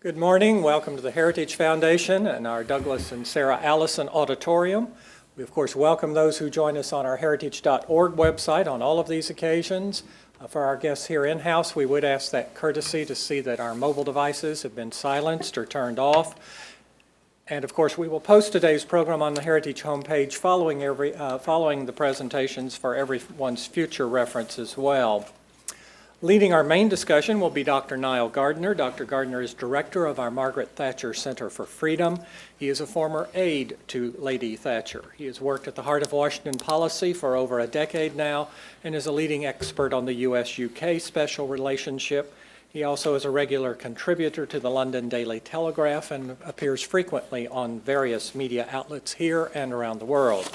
Good morning. Welcome to the Heritage Foundation and our Douglas and Sarah Allison Auditorium. We, of course, welcome those who join us on our heritage.org website on all of these occasions. For our guests here in-house, we would ask that courtesy to see that our mobile devices have been silenced or turned off. And, of course, we will post today's program on the Heritage homepage following the presentations for everyone's future reference as well. Leading our main discussion will be Dr. Niall Gardner. Dr. Gardner is director of our Margaret Thatcher Center for Freedom. He is a former aide to Lady Thatcher. He has worked at the heart of Washington policy for over a decade now and is a leading expert on the U.S.-UK special relationship. He also is a regular contributor to the London Daily Telegraph and appears frequently on various media outlets here and around the world.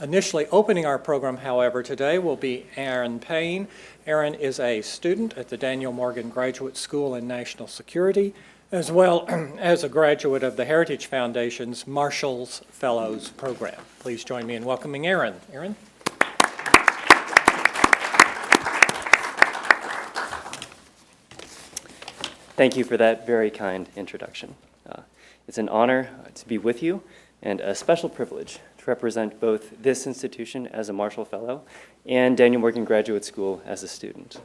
Initially opening our program, however, today will be Aaron Payne. Aaron is a student at the Daniel Morgan Graduate School in National Security, as well as a graduate of the Heritage Foundation's Marshall's Fellows Program. Please join me in welcoming Aaron. Aaron? Thank you for that very kind introduction. It's an honor to be with you and a special privilege to represent both this institution as a Marshall Fellow and Daniel Morgan Graduate School as a student.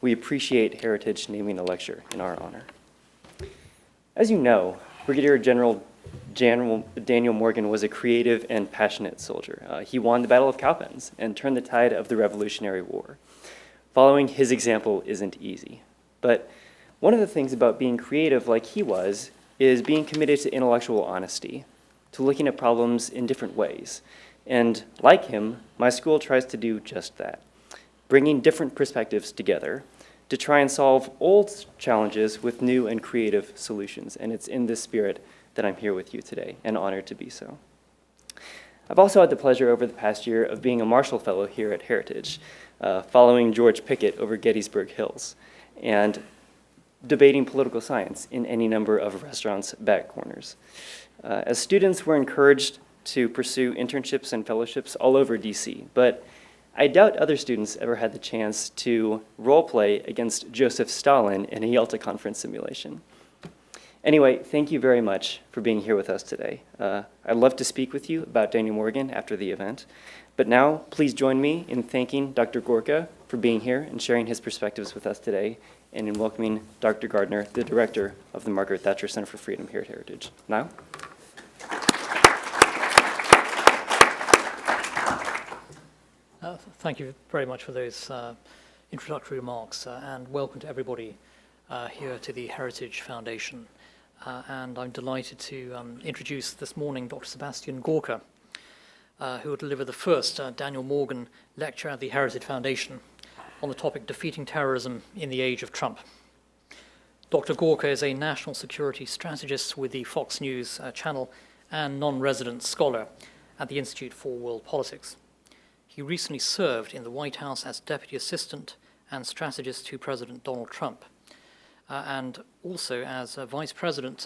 We appreciate Heritage naming a lecture in our honor. As you know, Brigadier General Daniel Morgan was a creative and passionate soldier. He won the Battle of Cowpens and turned the tide of the Revolutionary War. Following his example isn't easy, but one of the things about being creative like he was is being committed to intellectual honesty, to looking at problems in different ways. And like him, my school tries to do just that, bringing different perspectives together to try and solve old challenges with new and creative solutions. And it's in this spirit that I'm here with you today, and honored to be so. I've also had the pleasure over the past year of being a Marshall Fellow here at Heritage, following George Pickett over Gettysburg Hills, and debating political science in any number of restaurants' back corners. As students, we're encouraged to pursue internships and fellowships all over DC, but I doubt other students ever had the chance to role play against Joseph Stalin in a Yalta Conference simulation. Anyway, thank you very much for being here with us today. I'd love to speak with you about Daniel Morgan after the event, but now please join me in thanking Dr. Gorka for being here and sharing his perspectives with us today, and in welcoming Dr. Gardner, the director of the Margaret Thatcher Center for Freedom here at Heritage. Niall? Thank you very much for those introductory remarks, and welcome to everybody here to the Heritage Foundation. And I'm delighted to introduce this morning Dr. Sebastian Gorka, who will deliver the first Daniel Morgan lecture at the Heritage Foundation on the topic Defeating Terrorism in the Age of Trump. Dr. Gorka is a national security strategist with the Fox News channel and non-resident scholar at the Institute for World Politics. He recently served in the White House as Deputy Assistant and Strategist to President Donald Trump, and also as Vice President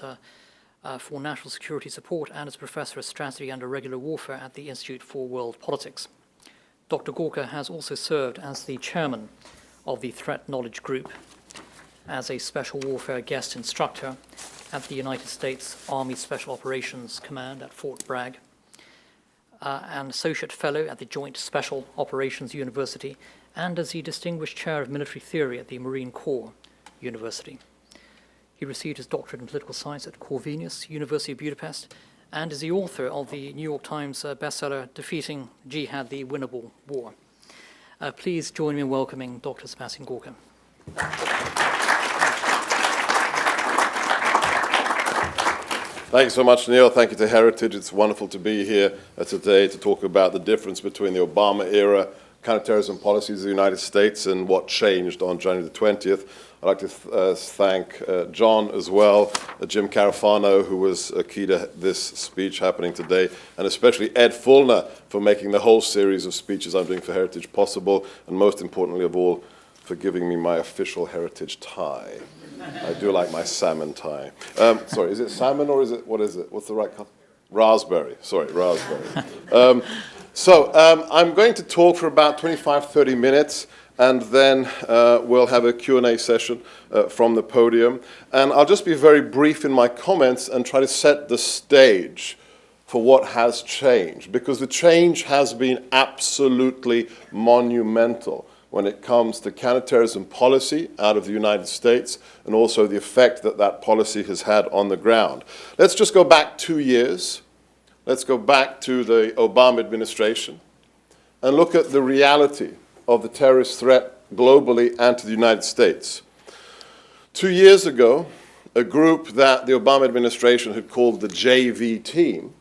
for National Security Support and as Professor of Strategy and Irregular Warfare at the Institute for World Politics. Dr. Gorka has also served as the chairman of the Threat Knowledge Group, as a special warfare guest instructor at the United States Army Special Operations Command at Fort Bragg, an associate fellow at the Joint Special Operations University, and as the distinguished chair of military theory at the Marine Corps University. He received his doctorate in political science at Corvinus, University of Budapest, and is the author of the New York Times bestseller, Defeating Jihad, the Winnable War. Please join me in welcoming Dr. Sebastian Gorka. Thank you so much, Neil. Thank you to Heritage. It's wonderful to be here today to talk about the difference between the Obama-era counterterrorism policies of the United States and what changed on January the 20th. I'd like to thank John as well, Jim Carafano, who was key to this speech happening today, and especially Ed Fulner for making the whole series of speeches I'm doing for Heritage possible, and most importantly of all, for giving me my official Heritage tie. I do like my salmon tie. Sorry, is it salmon or is it, what is it? What's the right color? Raspberry. Sorry, raspberry. I'm going to talk for about 25, 30 minutes and then we'll have a Q&A session from the podium. And I'll just be very brief in my comments and try to set the stage for what has changed, because the change has been absolutely monumental when it comes to counterterrorism policy out of the United States, and also the effect that that policy has had on the ground. Let's just go back 2 years. Let's go back to the Obama administration and look at the reality of the terrorist threat globally and to the United States. 2 years ago, a group that the Obama administration had called the JV team,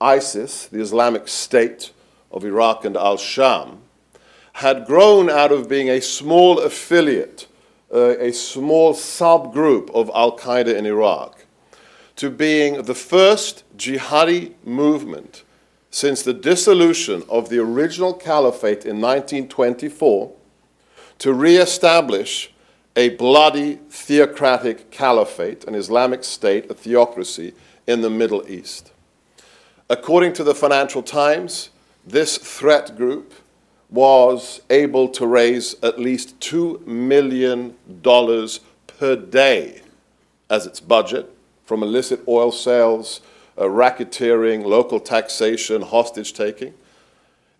ISIS, the Islamic State of Iraq and al-Sham, had grown out of being a small affiliate, a small subgroup of al-Qaeda in Iraq, to being the first jihadi movement since the dissolution of the original Caliphate in 1924 to re-establish a bloody theocratic caliphate, an Islamic state, a theocracy in the Middle East. According to the Financial Times, this threat group was able to raise at least $2 million per day as its budget from illicit oil sales, racketeering, local taxation, hostage-taking.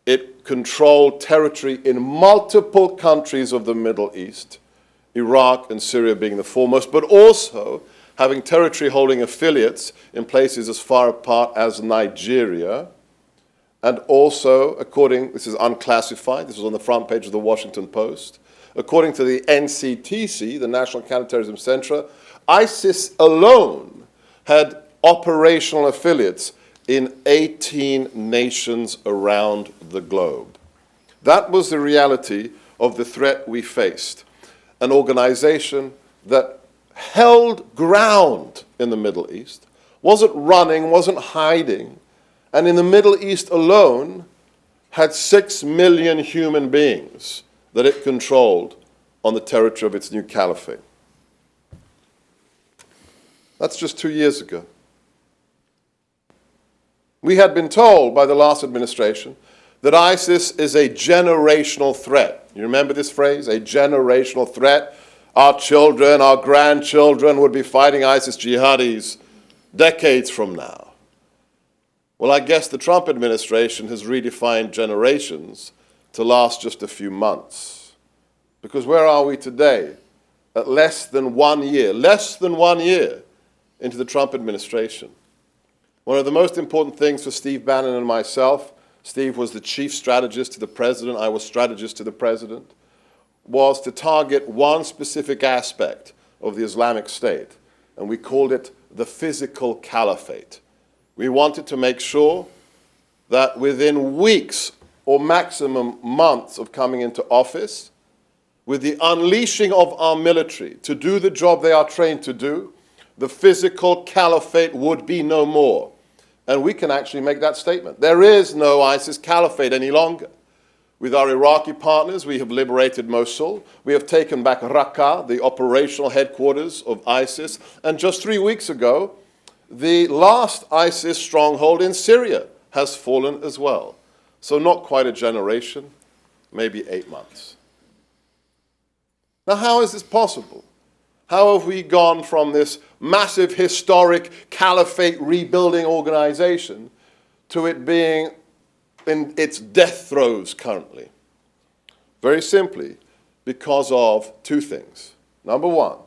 It controlled territory in multiple countries of the Middle East, Iraq and Syria being the foremost, but also having territory holding affiliates in places as far apart as Nigeria. And also, this is unclassified, this was on the front page of the Washington Post, according to the NCTC, the National Counterterrorism Center, ISIS alone had operational affiliates in 18 nations around the globe. That was the reality of the threat we faced. An organization that held ground in the Middle East, wasn't running, wasn't hiding, and in the Middle East alone had 6 million human beings that it controlled on the territory of its new caliphate. That's just 2 years ago. We had been told by the last administration that ISIS is a generational threat. You remember this phrase, a generational threat? Our children, our grandchildren would be fighting ISIS jihadis decades from now. Well, I guess the Trump administration has redefined generations to last just a few months. Because where are we today? At less than 1 year into the Trump administration. One of the most important things for Steve Bannon and myself, Steve was the chief strategist to the president, I was strategist to the president, was to target one specific aspect of the Islamic State, and we called it the physical caliphate. We wanted to make sure that within weeks or maximum months of coming into office, with the unleashing of our military to do the job they are trained to do, the physical caliphate would be no more. And we can actually make that statement. There is no ISIS caliphate any longer. With our Iraqi partners, we have liberated Mosul. We have taken back Raqqa, the operational headquarters of ISIS. And just 3 weeks ago, the last ISIS stronghold in Syria has fallen as well. So not quite a generation, maybe 8 months. Now, how is this possible? How have we gone from this massive historic caliphate rebuilding organization to it being in its death throes currently? Very simply, because of two things. Number one,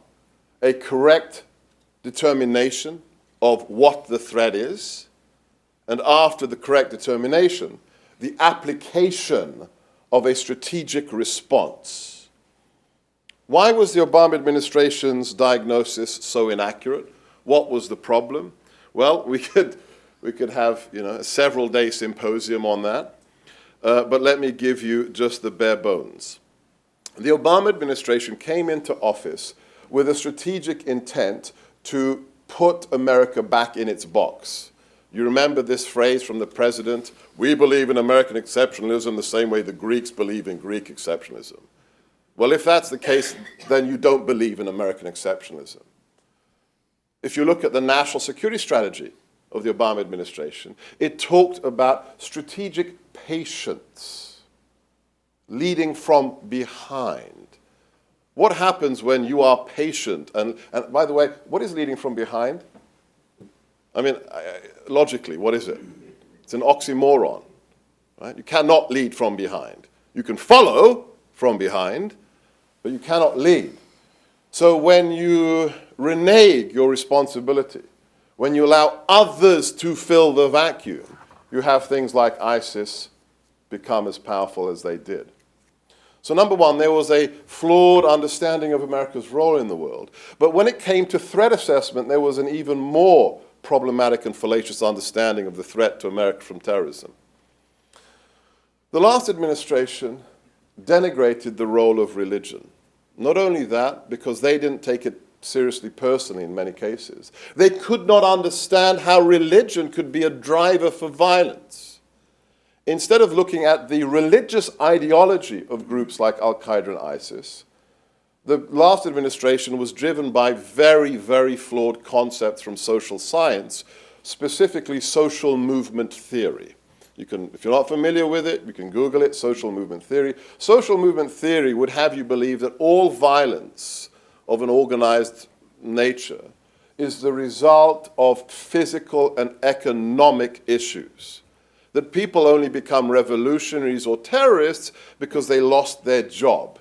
a correct determination of what the threat is, and after the correct determination, the application of a strategic response. Why was the Obama administration's diagnosis so inaccurate? What was the problem? Well, we could have a several-day symposium on that, but let me give you just the bare bones. The Obama administration came into office with a strategic intent to put America back in its box. You remember this phrase from the president, "We believe in American exceptionalism the same way the Greeks believe in Greek exceptionalism." Well, if that's the case, then you don't believe in American exceptionalism. If you look at the national security strategy of the Obama administration, it talked about strategic patience. leading from behind. What happens when you are patient? And by the way, what is leading from behind? I mean, logically, what is it? It's an oxymoron, right? You cannot lead from behind. You can follow from behind, but you cannot lead. So when you renege your responsibility, when you allow others to fill the vacuum, you have things like ISIS become as powerful as they did. So number one, there was a flawed understanding of America's role in the world. But when it came to threat assessment, there was an even more problematic and fallacious understanding of the threat to America from terrorism. The last administration denigrated the role of religion. Not only that, because they didn't take it seriously personally in many cases. They could not understand how religion could be a driver for violence. Instead of looking at the religious ideology of groups like Al-Qaeda and ISIS, the last administration was driven by very, very flawed concepts from social science, specifically social movement theory. You can, if you're not familiar with it, you can Google it, social movement theory. Social movement theory would have you believe that all violence of an organized nature is the result of physical and economic issues. That people only become revolutionaries or terrorists because they lost their job.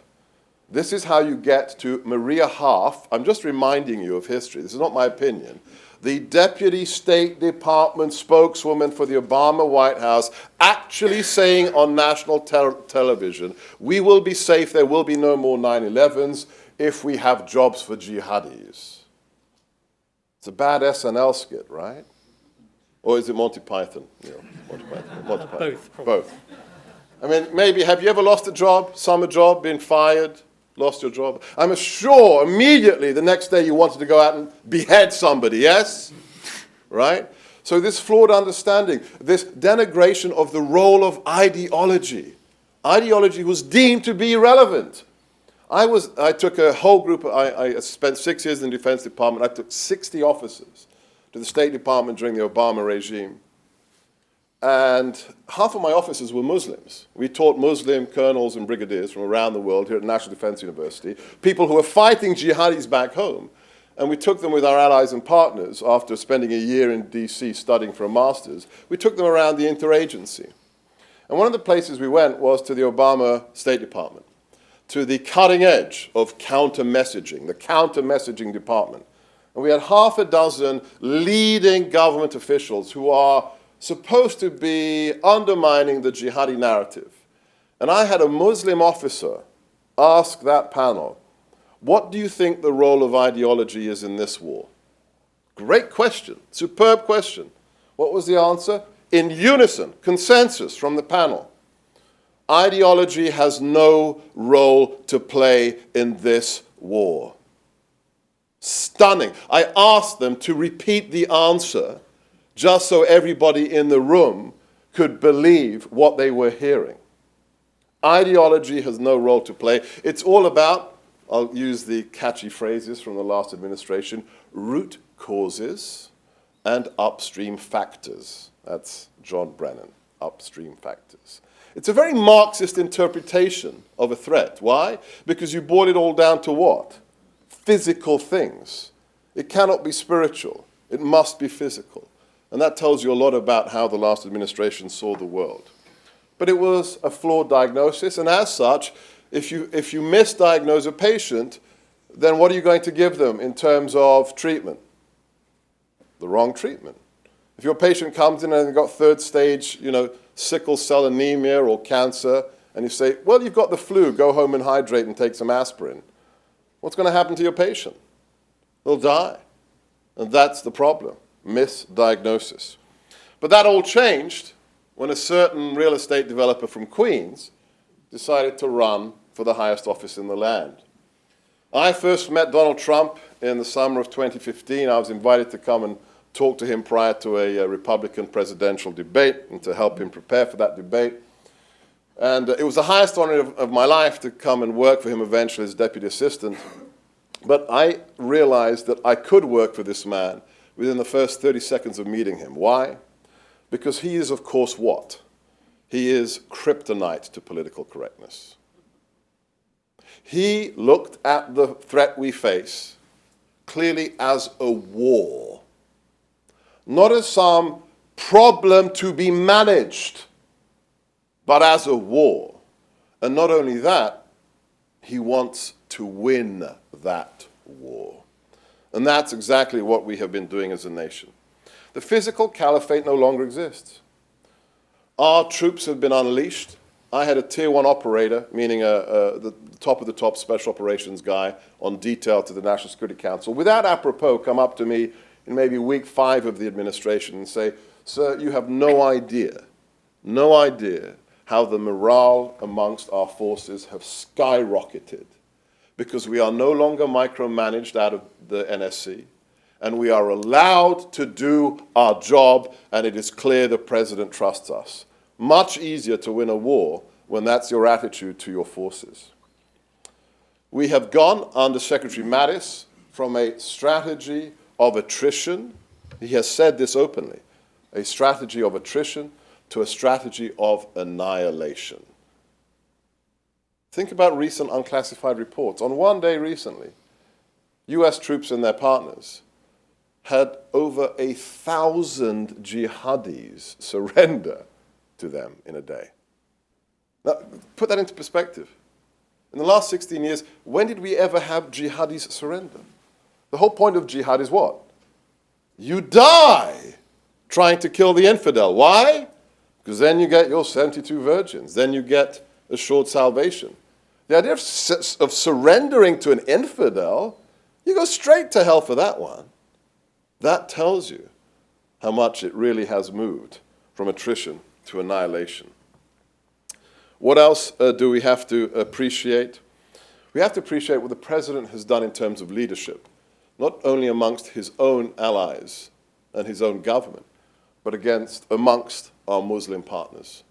This is how you get to Maria Harf. I'm just reminding you of history. This is not my opinion. The Deputy State Department spokeswoman for the Obama White House actually saying on national television, we will be safe, there will be no more 9/11s if we have jobs for jihadis. It's a bad SNL skit, right? Or is it Monty Python? Yeah, Monty Python. Monty Python. Both, probably. Both. I mean, maybe, have you ever lost a job, summer job, been fired, lost your job? I'm sure immediately the next day you wanted to go out and behead somebody, yes? Right? So this flawed understanding, this denigration of the role of ideology. Ideology was deemed to be irrelevant. I took a whole group, I spent 6 years in the Defense Department. I took 60 officers to the State Department during the Obama regime. And half of my officers were Muslims. We taught Muslim colonels and brigadiers from around the world here at National Defense University, people who were fighting jihadis back home. And we took them with our allies and partners after spending a year in DC studying for a master's. We took them around the interagency. And one of the places we went was to the Obama State Department, to the cutting edge of counter-messaging, the counter-messaging department. And we had half a dozen leading government officials who are supposed to be undermining the jihadi narrative. And I had a Muslim officer ask that panel, what do you think the role of ideology is in this war? Great question, superb question. What was the answer? In unison, consensus from the panel. Ideology has no role to play in this war. Stunning. I asked them to repeat the answer just so everybody in the room could believe what they were hearing. Ideology has no role to play. It's all about, I'll use the catchy phrases from the last administration, root causes and upstream factors. That's John Brennan, upstream factors. It's a very Marxist interpretation of a threat. Why? Because you boil it all down to what? Physical things. It cannot be spiritual. It must be physical. And that tells you a lot about how the last administration saw the world. But it was a flawed diagnosis, and as such, if you misdiagnose a patient, then what are you going to give them in terms of treatment? The wrong treatment. If your patient comes in and they've got third stage, sickle cell anemia or cancer, and you say, well, you've got the flu, go home and hydrate and take some aspirin. What's going to happen to your patient? They'll die. And that's the problem, misdiagnosis. But that all changed when a certain real estate developer from Queens decided to run for the highest office in the land. I first met Donald Trump in the summer of 2015. I was invited to come and talk to him prior to a Republican presidential debate and to help him prepare for that debate. And it was the highest honor of my life to come and work for him eventually as deputy assistant. But I realized that I could work for this man within the first 30 seconds of meeting him. Why? Because he is, of course, what? He is kryptonite to political correctness. He looked at the threat we face clearly as a war, not as some problem to be managed, but as a war. And not only that, he wants to win that war. And that's exactly what we have been doing as a nation. The physical caliphate no longer exists. Our troops have been unleashed. I had a tier 1 operator, meaning the top of the top special operations guy on detail to the National Security Council, without apropos come up to me in maybe week 5 of the administration and say, "Sir, you have no idea how the morale amongst our forces have skyrocketed because we are no longer micromanaged out of the NSC, and we are allowed to do our job, and it is clear the president trusts us." Much easier to win a war when that's your attitude to your forces. We have gone, under Secretary Mattis, from a strategy of attrition, he has said this openly, a strategy of attrition to a strategy of annihilation. Think about recent unclassified reports. On one day recently, US troops and their partners had over 1,000 jihadis surrender to them in a day. Now, put that into perspective. In the last 16 years, when did we ever have jihadis surrender? The whole point of jihad is what? You die trying to kill the infidel. Why? Because then you get your 72 virgins. Then you get assured salvation. The idea of surrendering to an infidel, you go straight to hell for that one. That tells you how much it really has moved from attrition to annihilation. What else do we have to appreciate? We have to appreciate what the president has done in terms of leadership, not only amongst his own allies and his own government, but amongst our Muslim partners.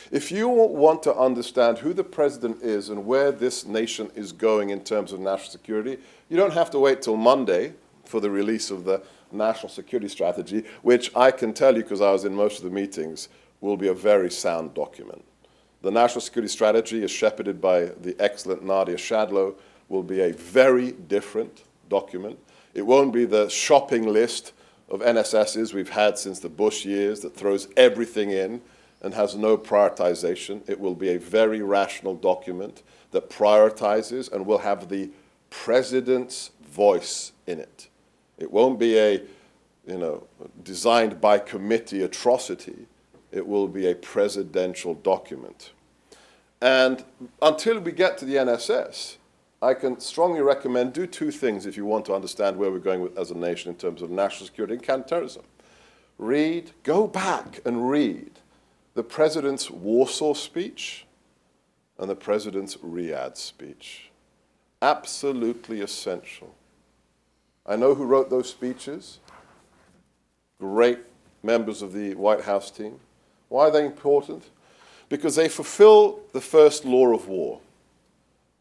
If you want to understand who the president is and where this nation is going in terms of national security, you don't have to wait till Monday for the release of the National Security Strategy, which I can tell you, because I was in most of the meetings, will be a very sound document. The National Security Strategy is shepherded by the excellent Nadia Shadlow, will be a very different document. It won't be the shopping list of NSSs we've had since the Bush years that throws everything in and has no prioritization. It will be a very rational document that prioritizes and will have the president's voice in it. It won't be a, designed by committee atrocity. It will be a presidential document. And until we get to the NSS, I can strongly recommend do 2 things if you want to understand where we're going as a nation in terms of national security and counterterrorism. Go back and read the president's Warsaw speech and the president's Riyadh speech. Absolutely essential. I know who wrote those speeches. Great members of the White House team. Why are they important? Because they fulfill the first law of war.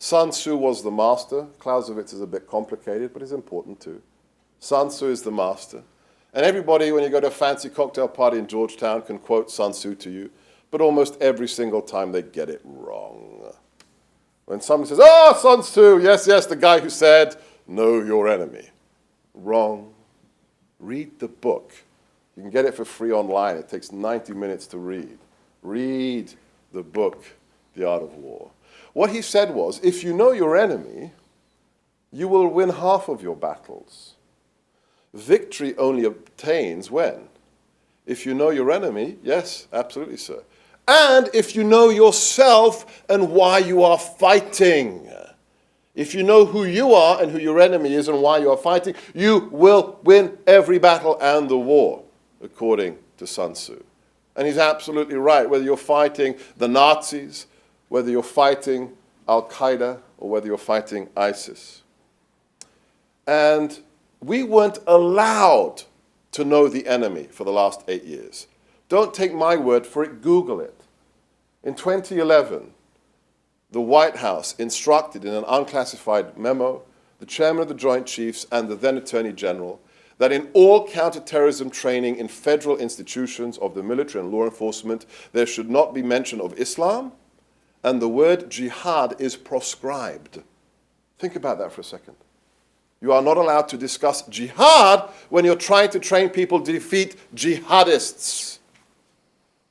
Sun Tzu was the master. Clausewitz is a bit complicated, but it's important too. Sun Tzu is the master. And everybody, when you go to a fancy cocktail party in Georgetown, can quote Sun Tzu to you, but almost every single time they get it wrong. When someone says, "Oh, Sun Tzu, yes, the guy who said, know your enemy." Wrong. Read the book. You can get it for free online. It takes 90 minutes to read. Read the book, The Art of War. What he said was, if you know your enemy, you will win half of your battles. Victory only obtains when? If you know your enemy, yes, absolutely, sir. And if you know yourself and why you are fighting. If you know who you are and who your enemy is and why you are fighting, you will win every battle and the war, according to Sun Tzu. And he's absolutely right, whether you're fighting the Nazis, whether you're fighting Al-Qaeda, or whether you're fighting ISIS. And we weren't allowed to know the enemy for the last 8 years. Don't take my word for it, Google it. In 2011, the White House instructed in an unclassified memo the chairman of the Joint Chiefs and the then Attorney General that in all counterterrorism training in federal institutions of the military and law enforcement, there should not be mention of Islam, and the word jihad is proscribed. Think about that for a second. You are not allowed to discuss jihad when you're trying to train people to defeat jihadists.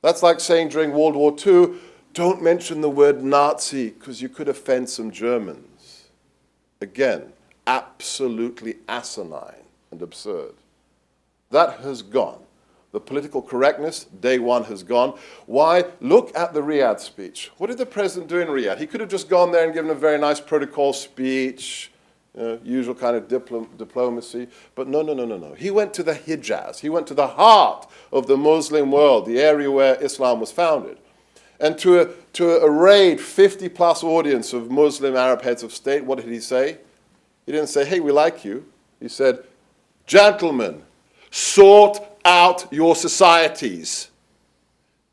That's like saying during World War II, don't mention the word Nazi because you could offend some Germans. Again, absolutely asinine and absurd. That has gone. The political correctness, day one, has gone. Why? Look at the Riyadh speech. What did the president do in Riyadh? He could have just gone there and given a very nice protocol speech, usual kind of diplomacy. But no. He went to the Hijaz. He went to the heart of the Muslim world, the area where Islam was founded. And to a raid 50-plus audience of Muslim Arab heads of state, what did he say? He didn't say, hey, we like you. He said, gentlemen, sort out your societies.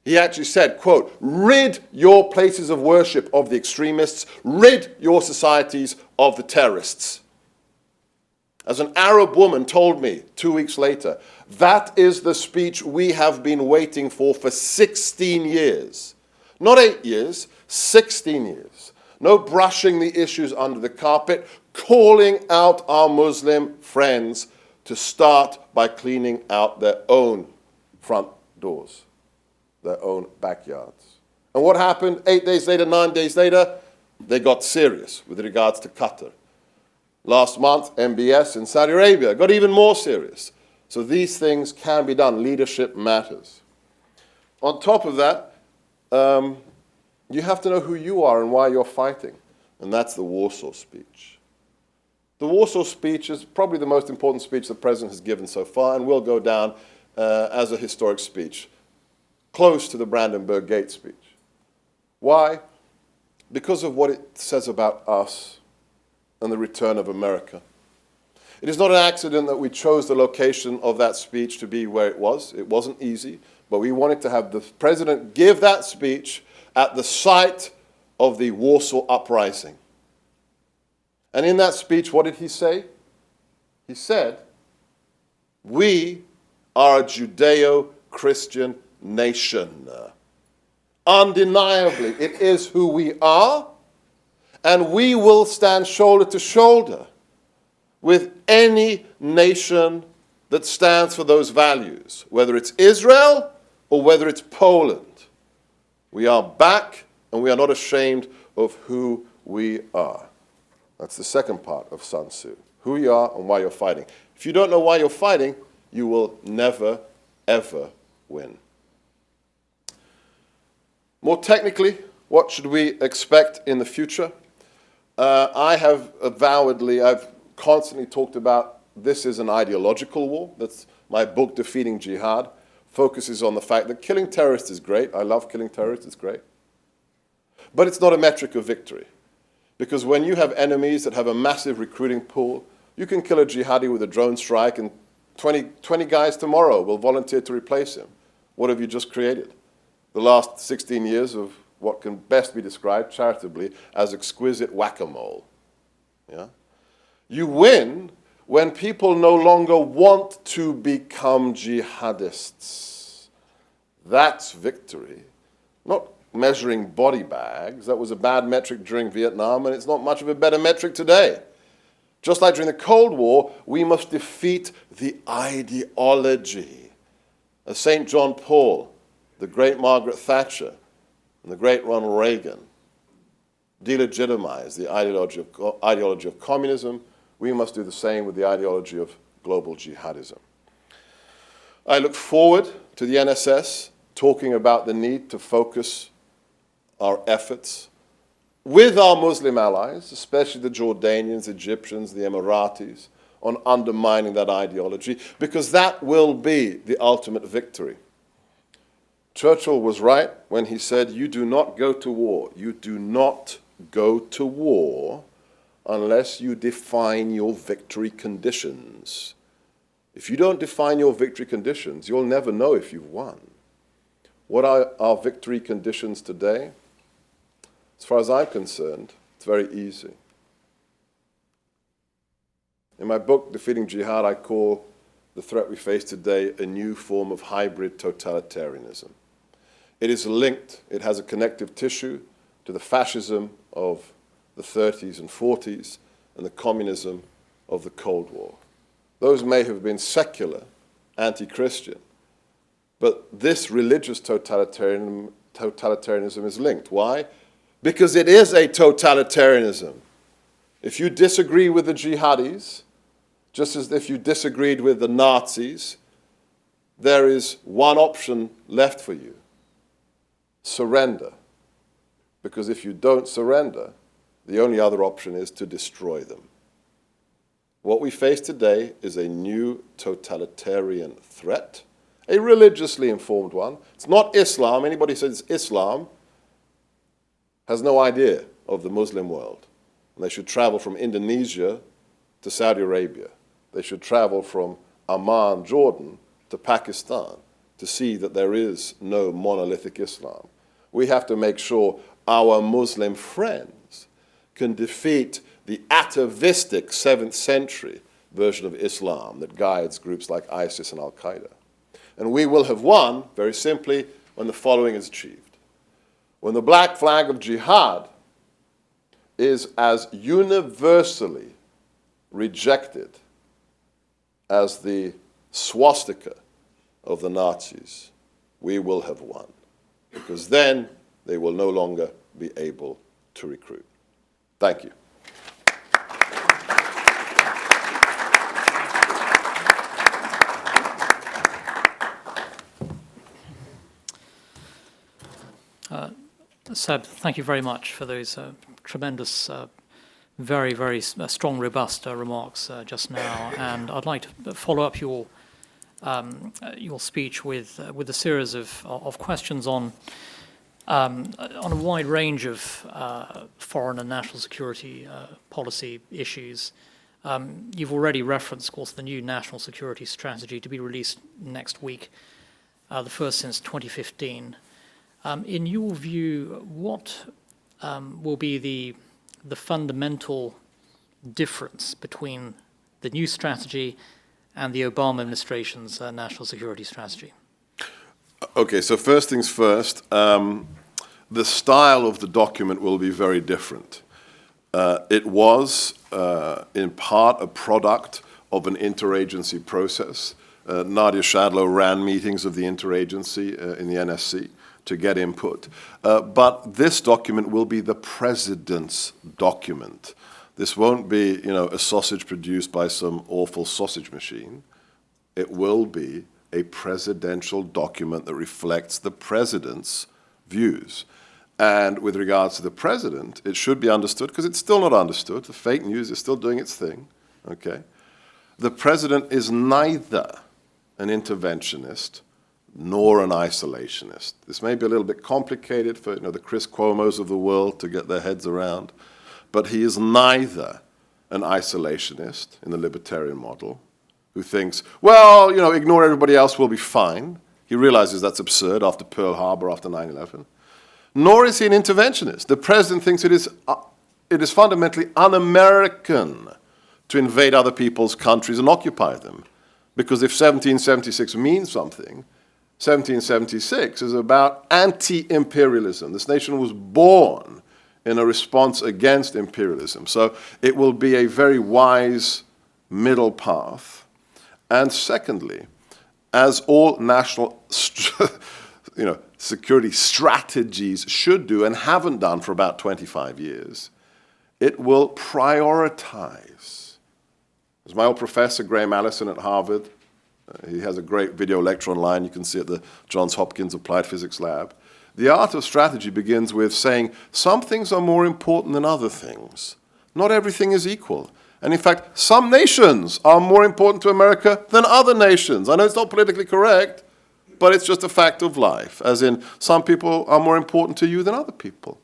He actually said, quote, rid your places of worship of the extremists, rid your societies of the terrorists. As an Arab woman told me 2 weeks later, that is the speech we have been waiting for 16 years. Not 8 years, 16 years. No brushing the issues under the carpet, calling out our Muslim friends to start by cleaning out their own front doors, their own backyards. And what happened 8 days later, 9 days later? They got serious with regards to Qatar. Last month, MBS in Saudi Arabia got even more serious. So these things can be done. Leadership matters. On top of that, you have to know who you are and why you're fighting. And that's the Warsaw speech. The Warsaw speech is probably the most important speech the president has given so far and will go down as a historic speech, close to the Brandenburg Gate speech. Why? Because of what it says about us and the return of America. It is not an accident that we chose the location of that speech to be where it was. It wasn't easy, but we wanted to have the president give that speech at the site of the Warsaw Uprising. And in that speech, what did he say? He said, we are a Judeo-Christian nation. Undeniably, it is who we are, and we will stand shoulder to shoulder with any nation that stands for those values, whether it's Israel or whether it's Poland. We are back, and we are not ashamed of who we are. That's the second part of Sun Tzu. Who you are and why you're fighting. If you don't know why you're fighting, you will never, ever win. More technically, what should we expect in the future? I've constantly talked about this is an ideological war. That's my book, Defeating Jihad, focuses on the fact that killing terrorists is great. I love killing terrorists, it's great. But it's not a metric of victory. Because when you have enemies that have a massive recruiting pool, you can kill a jihadi with a drone strike and 20 guys tomorrow will volunteer to replace him. What have you just created? The last 16 years of what can best be described charitably as exquisite whack-a-mole. Yeah? You win when people no longer want to become jihadists. That's victory. Not measuring body bags. That was a bad metric during Vietnam, and it's not much of a better metric today. Just like during the Cold War, we must defeat the ideology. As St. John Paul, the great Margaret Thatcher, and the great Ronald Reagan delegitimized the ideology of communism, we must do the same with the ideology of global jihadism. I look forward to the NSS talking about the need to focus our efforts with our Muslim allies, especially the Jordanians, Egyptians, the Emiratis, on undermining that ideology, because that will be the ultimate victory. Churchill was right when he said, you do not go to war. You do not go to war unless you define your victory conditions. If you don't define your victory conditions, you'll never know if you've won. What are our victory conditions today? As far as I'm concerned, it's very easy. In my book, Defeating Jihad, I call the threat we face today a new form of hybrid totalitarianism. It is linked, it has a connective tissue to the fascism of the 30s and 40s and the communism of the Cold War. Those may have been secular, anti-Christian, but this religious totalitarianism is linked. Why? Because it is a totalitarianism. If you disagree with the jihadis, just as if you disagreed with the Nazis, there is one option left for you: surrender. Because if you don't surrender, the only other option is to destroy them. What we face today is a new totalitarian threat, a religiously informed one. It's not Islam. Anybody who says Islam has no idea of the Muslim world. And they should travel from Indonesia to Saudi Arabia. They should travel from Amman, Jordan, to Pakistan to see that there is no monolithic Islam. We have to make sure our Muslim friends can defeat the atavistic 7th century version of Islam that guides groups like ISIS and Al-Qaeda. And we will have won, very simply, when the following is achieved. When the black flag of jihad is as universally rejected as the swastika of the Nazis, we will have won. Because then they will no longer be able to recruit. Thank you. Seb, thank you very much for those tremendous, very, very strong, robust remarks just now. And I'd like to follow up your speech with a series of questions on a wide range of foreign and national security policy issues. You've already referenced, of course, the new national security strategy to be released next week, the first since 2015. In your view, what will be the fundamental difference between the new strategy and the Obama administration's national security strategy? Okay, so first things first, the style of the document will be very different. It was, in part, a product of an interagency process. Nadia Shadlow ran meetings of the interagency in the NSC to get input. But this document will be the president's document. This won't be, a sausage produced by some awful sausage machine. It will be a presidential document that reflects the president's views. And with regards to the president, it should be understood, because it's still not understood. The fake news is still doing its thing, okay? The president is neither an interventionist nor an isolationist. This may be a little bit complicated for the Chris Cuomos of the world to get their heads around, but he is neither an isolationist in the libertarian model who thinks, well, ignore everybody else, we'll be fine. He realizes that's absurd after Pearl Harbor, after 9/11. Nor is he an interventionist. The president thinks it is fundamentally un-American to invade other people's countries and occupy them. Because if 1776 means something, 1776 is about anti-imperialism. This nation was born in a response against imperialism. So it will be a very wise middle path. And secondly, as all national security strategies should do and haven't done for about 25 years, it will prioritize. As my old professor, Graham Allison at Harvard, he has a great video lecture online you can see at the Johns Hopkins Applied Physics Lab. The art of strategy begins with saying some things are more important than other things. Not everything is equal. And in fact, some nations are more important to America than other nations. I know it's not politically correct, but it's just a fact of life, as in some people are more important to you than other people.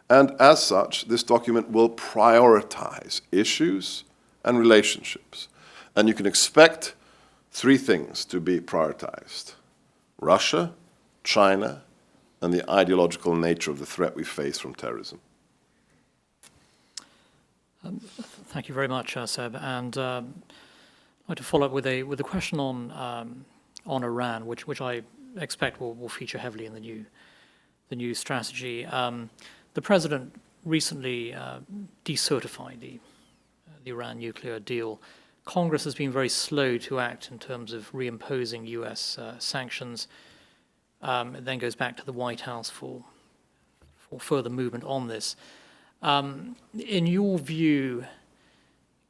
And as such, this document will prioritize issues and relationships. And you can expect three things to be prioritized: Russia, China, and the ideological nature of the threat we face from terrorism. Thank you very much, Seb. And I'd I'd like to follow up with a question on Iran, which I expect will feature heavily in the new strategy. The president recently decertified the Iran nuclear deal. Congress has been very slow to act in terms of reimposing U.S. Sanctions. It then goes back to the White House for further movement on this. In your view,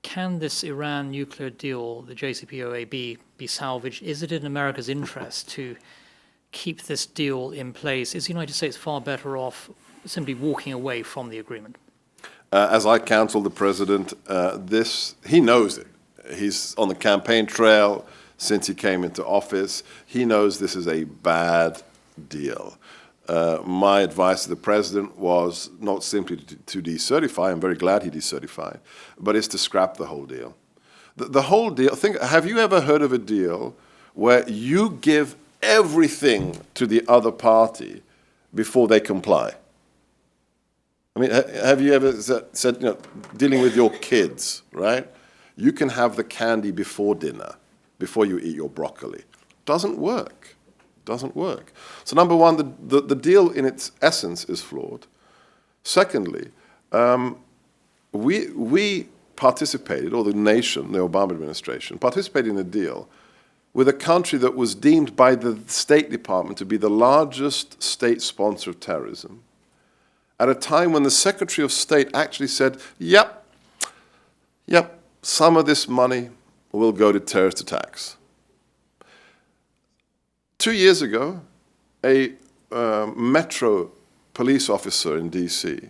can this Iran nuclear deal, the JCPOA, be salvaged? Is it in America's interest to keep this deal in place? Is the United States far better off simply walking away from the agreement? As I counsel the president, he knows it. He's on the campaign trail since he came into office. He knows this is a bad deal. My advice to the president was not simply to decertify, I'm very glad he decertified, but is to scrap the whole deal. The whole deal, have you ever heard of a deal where you give everything to the other party before they comply? I mean, have you ever said, dealing with your kids, right? You can have the candy before dinner, before you eat your broccoli. Doesn't work. Doesn't work. So number one, the deal in its essence is flawed. Secondly, we participated, or the nation, the Obama administration, participated in a deal with a country that was deemed by the State Department to be the largest state sponsor of terrorism, at a time when the Secretary of State actually said, yep, some of this money will go to terrorist attacks. 2 years ago, a Metro police officer in D.C.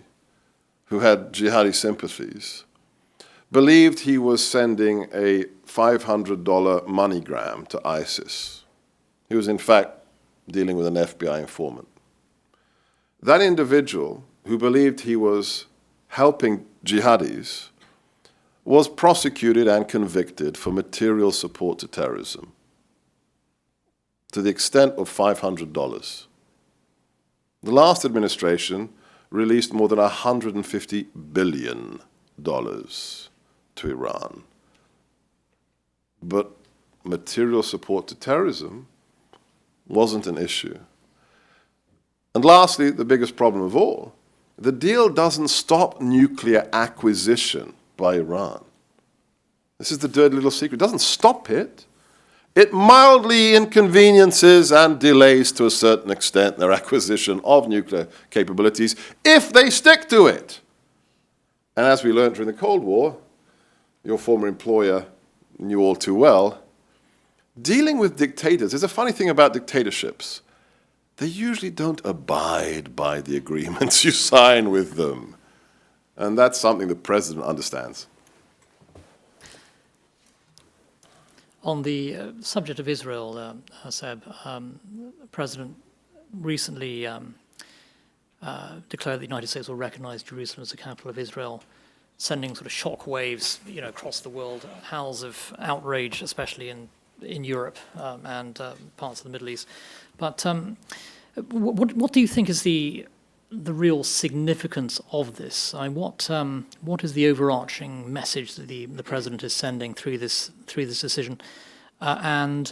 who had jihadi sympathies believed he was sending a $500 MoneyGram to ISIS. He was, in fact, dealing with an FBI informant. That individual, who believed he was helping jihadis, was prosecuted and convicted for material support to terrorism, to the extent of $500. The last administration released more than $150 billion to Iran. But material support to terrorism wasn't an issue. And lastly, the biggest problem of all, the deal doesn't stop nuclear acquisition by Iran. This is the dirty little secret. It doesn't stop it. It mildly inconveniences and delays to a certain extent their acquisition of nuclear capabilities if they stick to it. And as we learned during the Cold War, your former employer knew all too well, dealing with dictators, there's a funny thing about dictatorships. They usually don't abide by the agreements you sign with them. And that's something the president understands. On the subject of Israel, Seb, the president recently declared the United States will recognize Jerusalem as the capital of Israel, sending sort of shock waves, across the world, howls of outrage, especially in Europe and parts of the Middle East. But what do you think is the real significance of this? I mean, what is the overarching message that the president is sending through this decision, and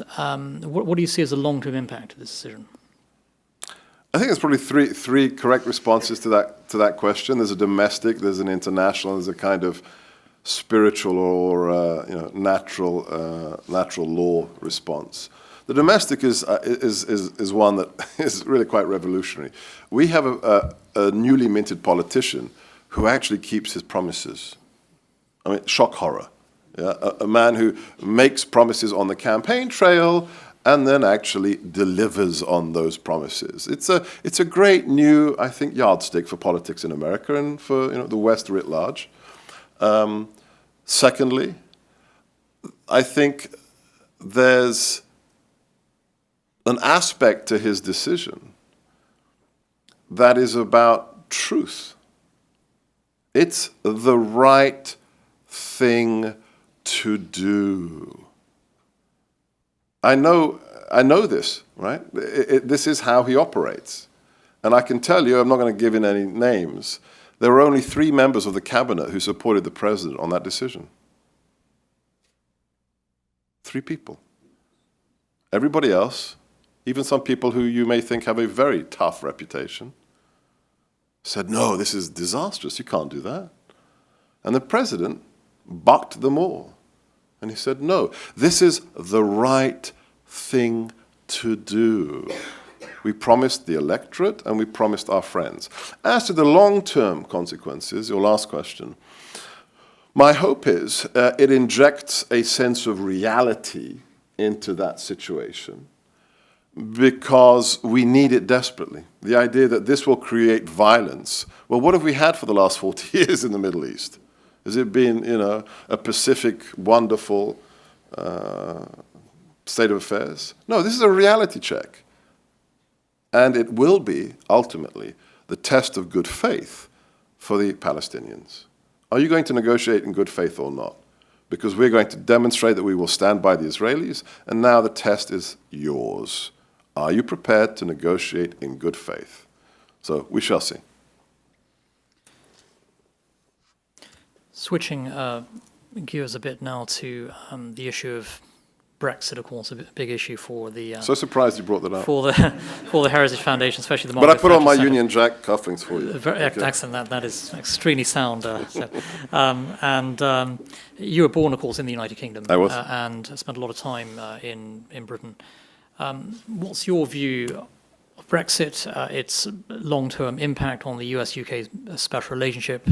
what do you see as the long-term impact of this decision? I think there's probably three correct responses to that question. There's a domestic, there's an international, there's a kind of spiritual or natural law response. The domestic is one that is really quite revolutionary. We have a newly minted politician who actually keeps his promises. I mean, shock horror. Yeah? A man who makes promises on the campaign trail and then actually delivers on those promises. It's a great new, I think, yardstick for politics in America and for the West writ large. Secondly, I think there's an aspect to his decision that is about truth. It's the right thing to do. I know this, right? This is how he operates. And I can tell you, I'm not going to give in any names, there were only 3 members of the cabinet who supported the president on that decision. 3 people. Everybody else, even some people who you may think have a very tough reputation, said, no, this is disastrous, you can't do that. And the president bucked them all. And he said, no, this is the right thing to do. We promised the electorate and we promised our friends. As to the long-term consequences, your last question, my hope is it injects a sense of reality into that situation because we need it desperately. The idea that this will create violence. Well, what have we had for the last 40 years in the Middle East? Has it been, a pacific, wonderful state of affairs? No, this is a reality check. And it will be, ultimately, the test of good faith for the Palestinians. Are you going to negotiate in good faith or not? Because we're going to demonstrate that we will stand by the Israelis, and now the test is yours. Are you prepared to negotiate in good faith? So we shall see. Switching gears a bit now to the issue of Brexit, of course, a big issue for the So surprised you brought that up. for the Heritage Foundation, especially the But I Margaret put on my Thatcher Union Jack cufflinks for you. Very excellent. That is extremely sound. You were born, of course, in the United Kingdom. I was. And spent a lot of time in Britain. What's your view of Brexit, its long-term impact on the US-UK special relationship?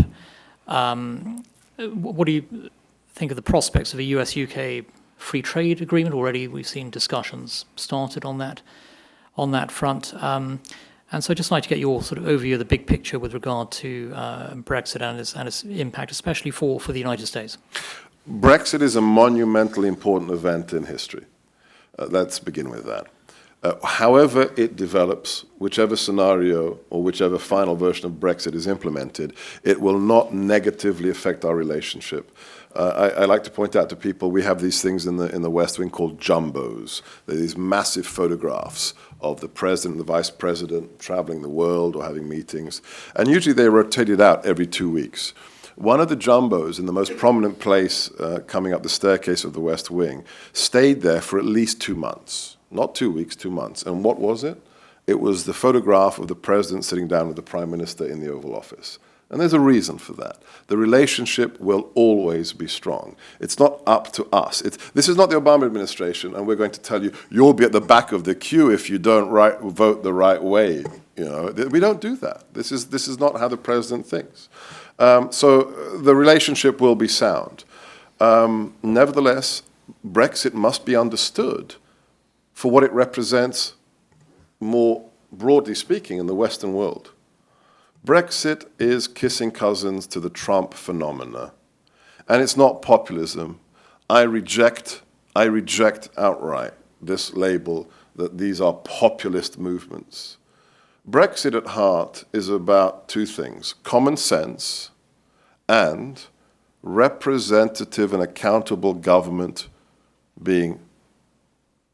What do you think of the prospects of a US-UK free trade agreement? Already we've seen discussions started on that front. And so I'd just like to get your sort of overview of the big picture with regard to Brexit and its impact, especially for the United States. Brexit is a monumentally important event in history. Let's begin with that. However it develops, whichever scenario or whichever final version of Brexit is implemented, it will not negatively affect our relationship. I like to point out to people, we have these things in the West Wing called jumbos. They're these massive photographs of the president and the vice president traveling the world or having meetings. And usually they're rotated out every 2 weeks. One of the jumbos in the most prominent place coming up the staircase of the West Wing stayed there for at least 2 months. Not 2 weeks, 2 months. And what was it? It was the photograph of the president sitting down with the prime minister in the Oval Office. And there's a reason for that. The relationship will always be strong. It's not up to us. This is not the Obama administration, and we're going to tell you, you'll be at the back of the queue if you don't vote the right way. We don't do that. This is not how the president thinks. So the relationship will be sound. Nevertheless, Brexit must be understood for what it represents, more broadly speaking, in the Western world. Brexit is kissing cousins to the Trump phenomena. And it's not populism. I reject outright this label that these are populist movements. Brexit at heart is about 2 things: common sense and representative and accountable government being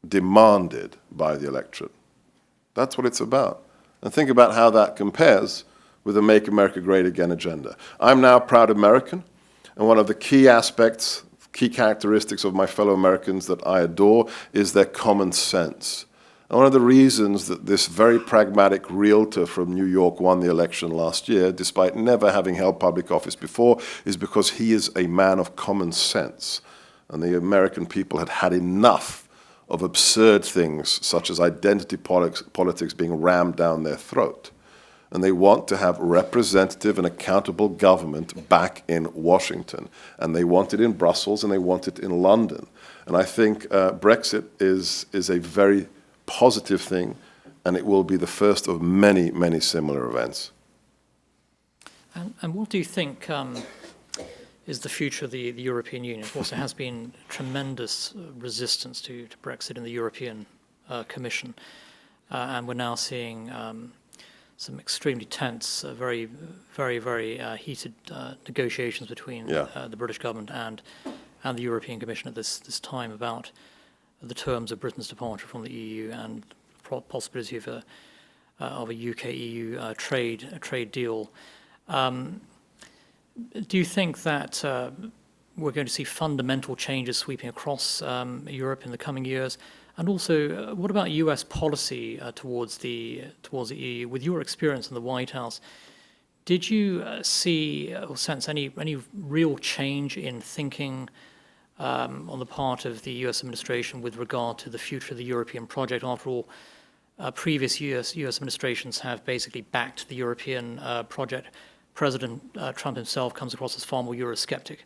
demanded by the electorate. That's what it's about. And think about how that compares with the Make America Great Again agenda. I'm now a proud American, and one of the key aspects, key characteristics of my fellow Americans that I adore is their common sense. And one of the reasons that this very pragmatic realtor from New York won the election last year, despite never having held public office before, is because he is a man of common sense. And the American people had had enough of absurd things such as identity politics being rammed down their throat. And they want to have representative and accountable government back in Washington. And they want it in Brussels and they want it in London. And I think Brexit is a very positive thing, and it will be the first of many, many similar events. And what do you think is the future of the European Union? Of course, there has been tremendous resistance to Brexit in the European Commission, and we're now seeing some extremely tense, very heated negotiations between the British government and the European Commission at this time about the terms of Britain's departure from the EU and possibility of a UK-EU trade deal. Do you think that we're going to see fundamental changes sweeping across Europe in the coming years? And also, what about U.S. policy towards the EU? With your experience in the White House, did you see or sense any real change in thinking on the part of the U.S. administration with regard to the future of the European project? After all, previous U.S. administrations have basically backed the European project. President Trump himself comes across as far more Eurosceptic.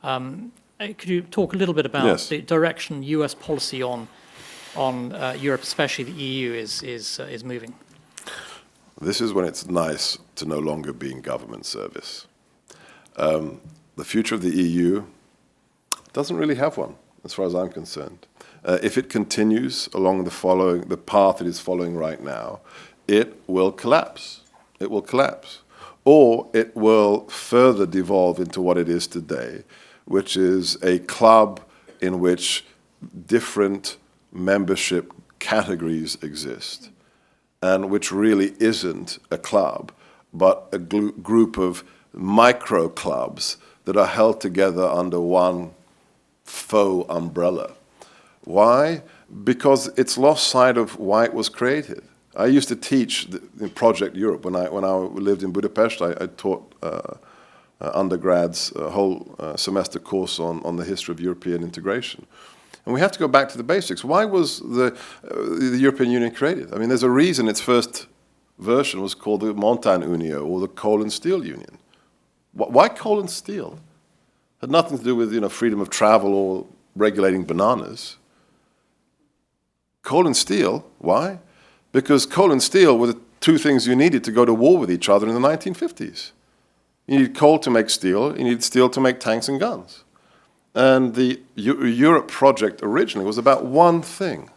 Could you talk a little bit about the direction U.S. policy on Europe, especially the EU, is moving? This is when it's nice to no longer be in government service. The future of the EU doesn't really have one, as far as I'm concerned. If it continues along the path it is following right now, it will collapse. It will collapse. Or it will further devolve into what it is today, which is a club in which different membership categories exist, and which really isn't a club, but a group of micro clubs that are held together under one faux umbrella. Why? Because it's lost sight of why it was created. I used to teach in Project Europe. When I lived in Budapest, I taught undergrads a whole semester course on the history of European integration. And we have to go back to the basics. Why was the European Union created? I mean, there's a reason its first version was called the Montan Unio, or the Coal and Steel Union. Why coal and steel? It had nothing to do with freedom of travel or regulating bananas. Coal and steel, why? Because coal and steel were the two things you needed to go to war with each other in the 1950s. You needed coal to make steel, you needed steel to make tanks and guns. And the Europe project originally was about one thing,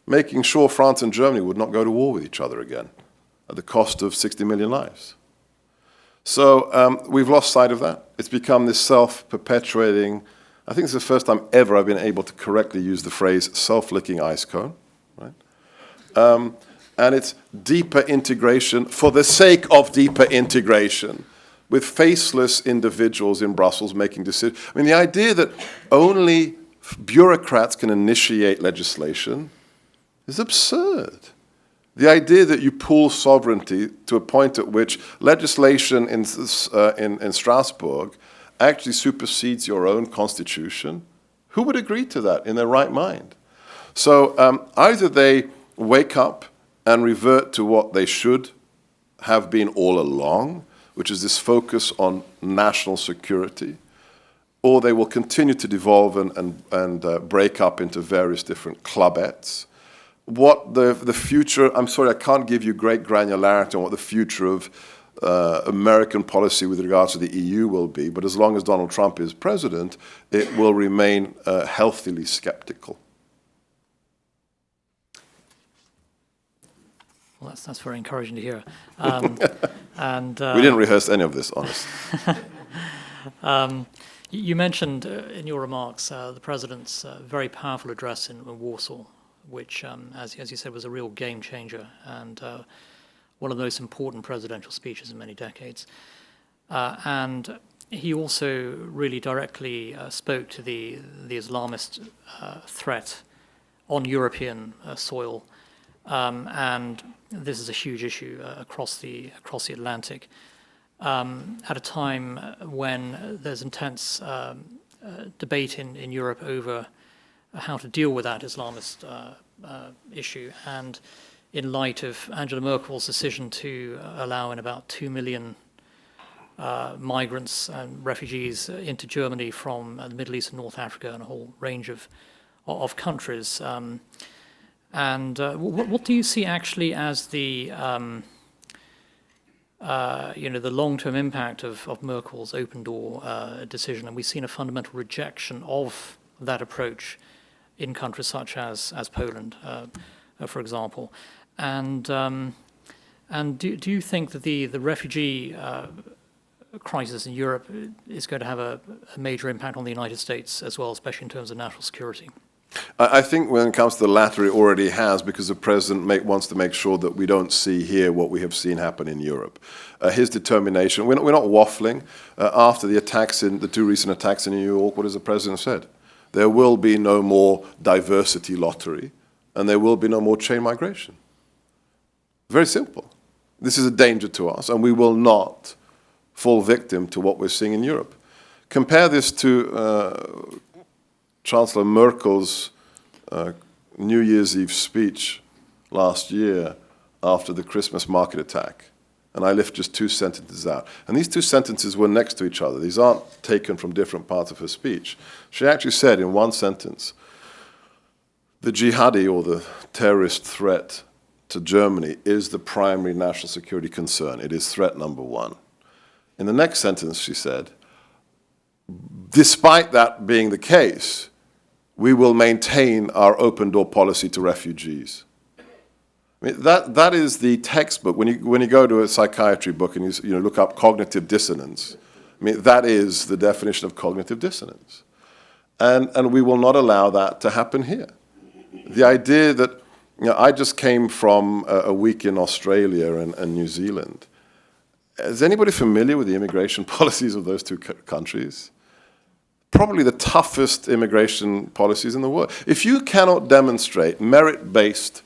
making sure France and Germany would not go to war with each other again at the cost of 60 million lives. So we've lost sight of that. It's become this self-perpetuating, I think it's the first time ever I've been able to correctly use the phrase self-licking ice cone, right? And it's deeper integration for the sake of deeper integration, with faceless individuals in Brussels making decisions. I mean, the idea that only bureaucrats can initiate legislation is absurd. The idea that you pool sovereignty to a point at which legislation in Strasbourg actually supersedes your own constitution, who would agree to that in their right mind? So either they wake up and revert to what they should have been all along, which is this focus on national security, or they will continue to devolve and break up into various different clubettes. What the future, I'm sorry, I can't give you great granularity on what the future of American policy with regards to the EU will be, but as long as Donald Trump is president, it will remain healthily skeptical. Well, that's very encouraging to hear. We didn't rehearse any of this, honestly. You mentioned in your remarks the president's very powerful address in Warsaw, which, as you said, was a real game changer and one of the most important presidential speeches in many decades. And he also really directly spoke to the Islamist threat on European soil. And this is a huge issue across the Atlantic, at a time when there's intense debate in Europe over how to deal with that Islamist issue, and in light of Angela Merkel's decision to allow in about 2 million migrants and refugees into Germany from the Middle East and North Africa and a whole range of countries. And what do you see actually as the the long-term impact of Merkel's open door decision? And we've seen a fundamental rejection of that approach in countries such as Poland, for example. And do you think that the refugee crisis in Europe is going to have a major impact on the United States as well, especially in terms of national security? I think when it comes to the latter, it already has, because the president wants to make sure that we don't see here what we have seen happen in Europe. His determination, we're not waffling. After the two recent attacks in New York, what has the president said? There will be no more diversity lottery, and there will be no more chain migration. Very simple. This is a danger to us, and we will not fall victim to what we're seeing in Europe. Compare this to Chancellor Merkel's New Year's Eve speech last year after the Christmas market attack. And I lift just 2 sentences out. And these 2 sentences were next to each other. These aren't taken from different parts of her speech. She actually said in one sentence, the jihadi, or the terrorist threat to Germany, is the primary national security concern. It is threat number 1. In the next sentence, she said, despite that being the case, we will maintain our open door policy to refugees. I mean, that is the textbook. When you go to a psychiatry book and you look up cognitive dissonance, I mean, that is the definition of cognitive dissonance. And we will not allow that to happen here. The idea that, I just came from a week in Australia and New Zealand. Is anybody familiar with the immigration policies of those 2 countries? Probably the toughest immigration policies in the world. If you cannot demonstrate merit-based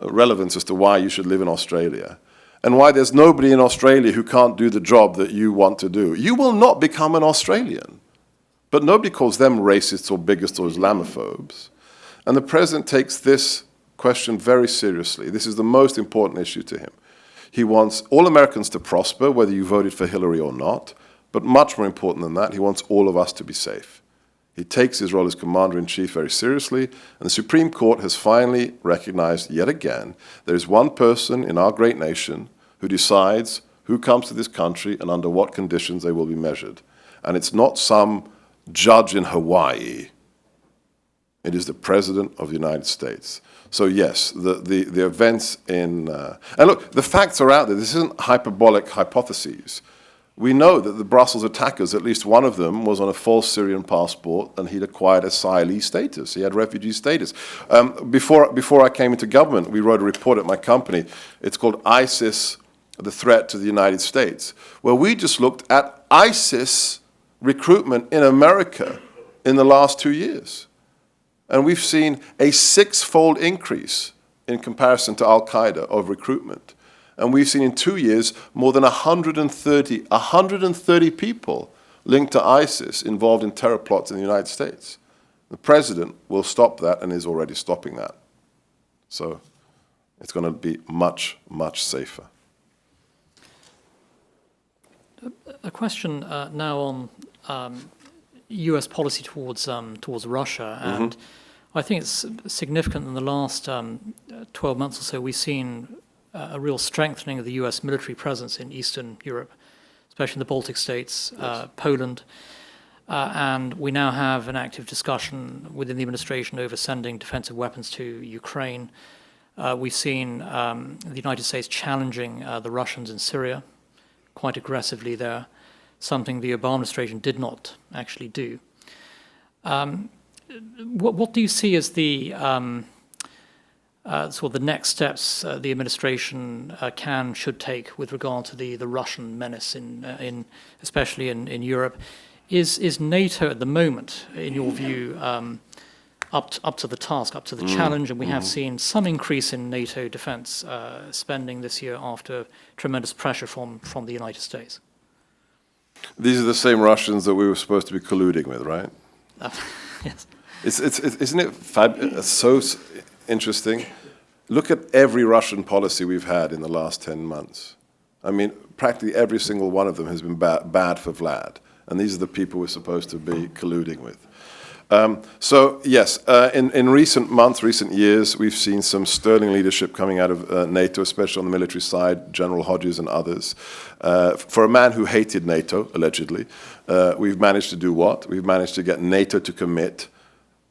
relevance as to why you should live in Australia, and why there's nobody in Australia who can't do the job that you want to do, you will not become an Australian. But nobody calls them racists or bigots or Islamophobes. And the president takes this question very seriously. This is the most important issue to him. He wants all Americans to prosper, whether you voted for Hillary or not. But much more important than that, he wants all of us to be safe. He takes his role as commander-in-chief very seriously, and the Supreme Court has finally recognized yet again there is one person in our great nation who decides who comes to this country and under what conditions they will be measured. And it's not some judge in Hawaii. It is the President of the United States. So yes, the events in... and look, the facts are out there. This isn't hyperbolic hypotheses. We know that the Brussels attackers, at least one of them, was on a false Syrian passport, and he'd acquired asylee status. He had refugee status. Before I came into government, we wrote a report at my company. It's called ISIS, the Threat to the United States, where we just looked at ISIS recruitment in America in the last 2 years. And we've seen a 6-fold increase in comparison to Al-Qaeda of recruitment. And we've seen in 2 years more than 130 people linked to ISIS involved in terror plots in the United States. The president will stop that and is already stopping that. So it's going to be much, much safer. A question now on U.S. policy towards Russia, and I think it's significant in the last 12 months or so we've seen a real strengthening of the U.S. military presence in Eastern Europe, especially in the Baltic states, Poland, and we now have an active discussion within the administration over sending defensive weapons to Ukraine. We've seen the United States challenging the Russians in Syria quite aggressively there, something the Obama administration did not actually do. What do you see as the sort of the next steps the administration should take with regard to the Russian menace especially in Europe? Is NATO at the moment, in your view, up to the task, up to the challenge? And we have seen some increase in NATO defense spending this year after tremendous pressure from the United States. These are the same Russians that we were supposed to be colluding with, right? Yes. Isn't it so interesting? Look at every Russian policy we've had in the last 10 months. I mean, practically every single one of them has been bad for Vlad. And these are the people we're supposed to be colluding with. So yes, in recent months, recent years, we've seen some sterling leadership coming out of NATO, especially on the military side, General Hodges and others. For a man who hated NATO, allegedly, we've managed to do what? We've managed to get NATO to commit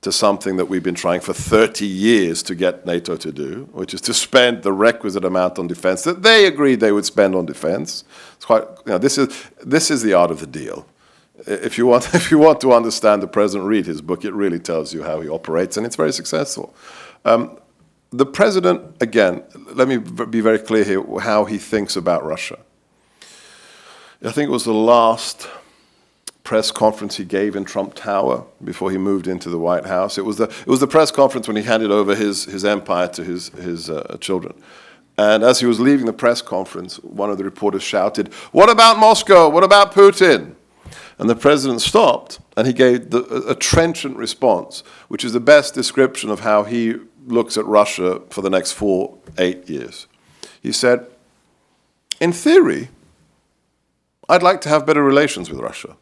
to something that we've been trying for 30 years to get NATO to do, which is to spend the requisite amount on defense that they agreed they would spend on defense. It's quite, this is the art of the deal. if you want, if you want to understand the president, read his book. It really tells you how he operates, and it's very successful. The president, again, let me be very clear here how he thinks about Russia. I think it was the last press conference he gave in Trump Tower before he moved into the White House. It was the press conference when he handed over his empire to his children. And as he was leaving the press conference, one of the reporters shouted, "What about Moscow? What about Putin?" And the president stopped, and he gave a trenchant response, which is the best description of how he looks at Russia for the next 8 years. He said, "In theory, I'd like to have better relations with Russia."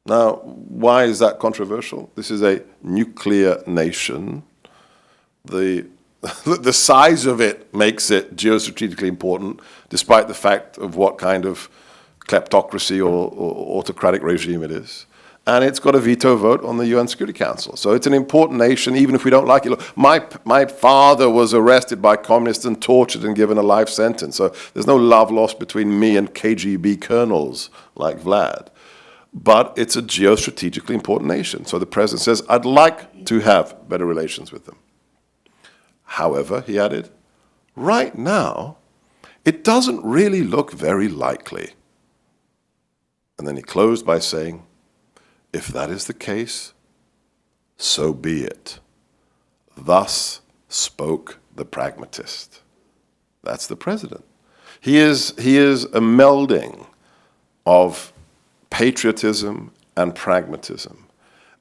Now, why is that controversial? This is a nuclear nation. The size of it makes it geostrategically important, despite the fact of what kind of kleptocracy or autocratic regime it is. And it's got a veto vote on the UN Security Council. So it's an important nation, even if we don't like it. Look, my father was arrested by communists and tortured and given a life sentence. So there's no love lost between me and KGB colonels like Vlad. But it's a geostrategically important nation. So the president says, I'd like to have better relations with them. However, he added, right now, it doesn't really look very likely. And then he closed by saying, if that is the case, so be it. Thus spoke the pragmatist. That's the president. He is a melding of patriotism and pragmatism.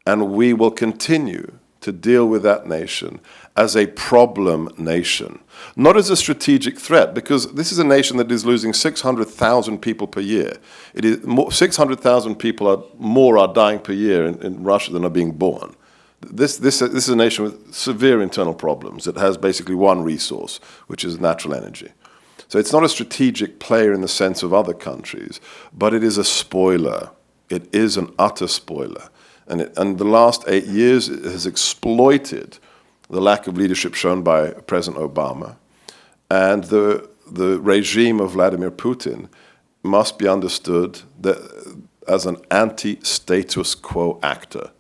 And we will continue to deal with that nation as a problem nation, not as a strategic threat, because this is a nation that is losing 600,000 people per year. 600,000 people more are dying per year in Russia than are being born. This is a nation with severe internal problems that has basically one resource, which is natural energy. So it's not a strategic player in the sense of other countries, but it is a spoiler. It is an utter spoiler. And the last 8 years it has exploited the lack of leadership shown by President Obama. And the regime of Vladimir Putin must be understood as an anti-status quo actor.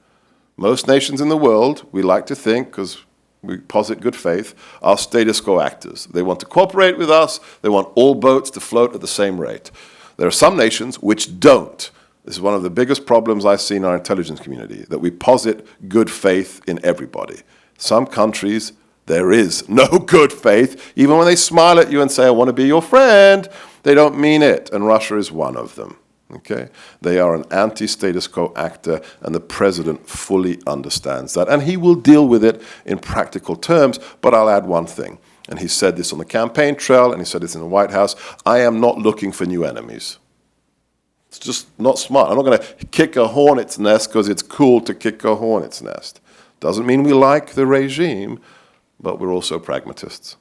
Most nations in the world, we like to think, because we posit good faith, are status quo actors. They want to cooperate with us. They want all boats to float at the same rate. There are some nations which don't. This is one of the biggest problems I see in our intelligence community, that we posit good faith in everybody. Some countries, there is no good faith. Even when they smile at you and say, I want to be your friend, they don't mean it. And Russia is one of them. Okay? They are an anti-status quo actor, and the president fully understands that. And he will deal with it in practical terms, but I'll add one thing. And he said this on the campaign trail, and he said this in the White House. I am not looking for new enemies. It's just not smart. I'm not going to kick a hornet's nest because it's cool to kick a hornet's nest. Doesn't mean we like the regime, but we're also pragmatists.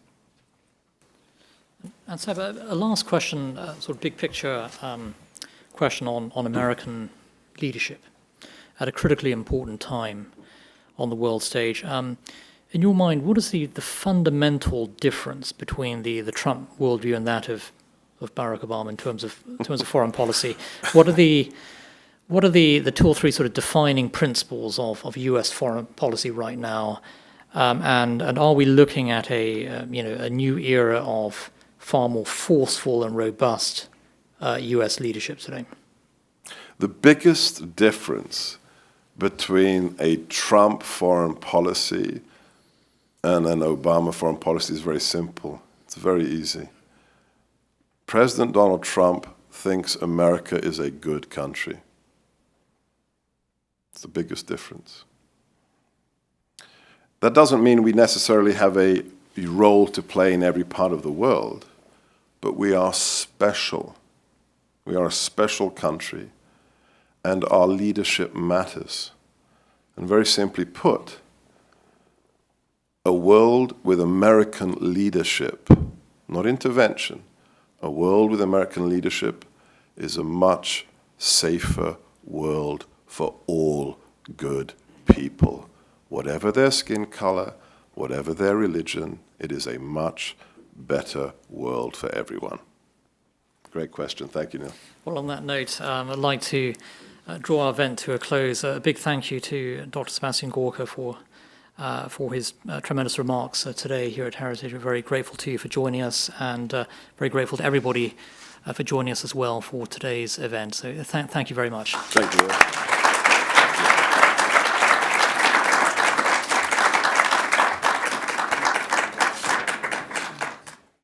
And Seb, a last question, sort of big picture question on American leadership at a critically important time on the world stage. In your mind, what is the fundamental difference between the Trump worldview and that of Barack Obama in terms of foreign policy? What are the 2 or 3 sort of defining principles of U.S. foreign policy right now? And are we looking at a new era of far more forceful and robust U.S. leadership today? The biggest difference between a Trump foreign policy and an Obama foreign policy is very simple. It's very easy. President Donald Trump thinks America is a good country. It's the biggest difference. That doesn't mean we necessarily have a role to play in every part of the world, but we are special. We are a special country, and our leadership matters. And very simply put, a world with American leadership, not intervention, a world with American leadership is a much safer world for all good people. Whatever their skin color, whatever their religion, it is a much better world for everyone. Great question. Thank you, Neil. Well, on that note, I'd like to draw our event to a close, a big thank you to Dr. Sebastian Gorka for his tremendous remarks today here at Heritage. We're very grateful to you for joining us, and very grateful to everybody for joining us as well for today's event. So thank you very much. Thank you.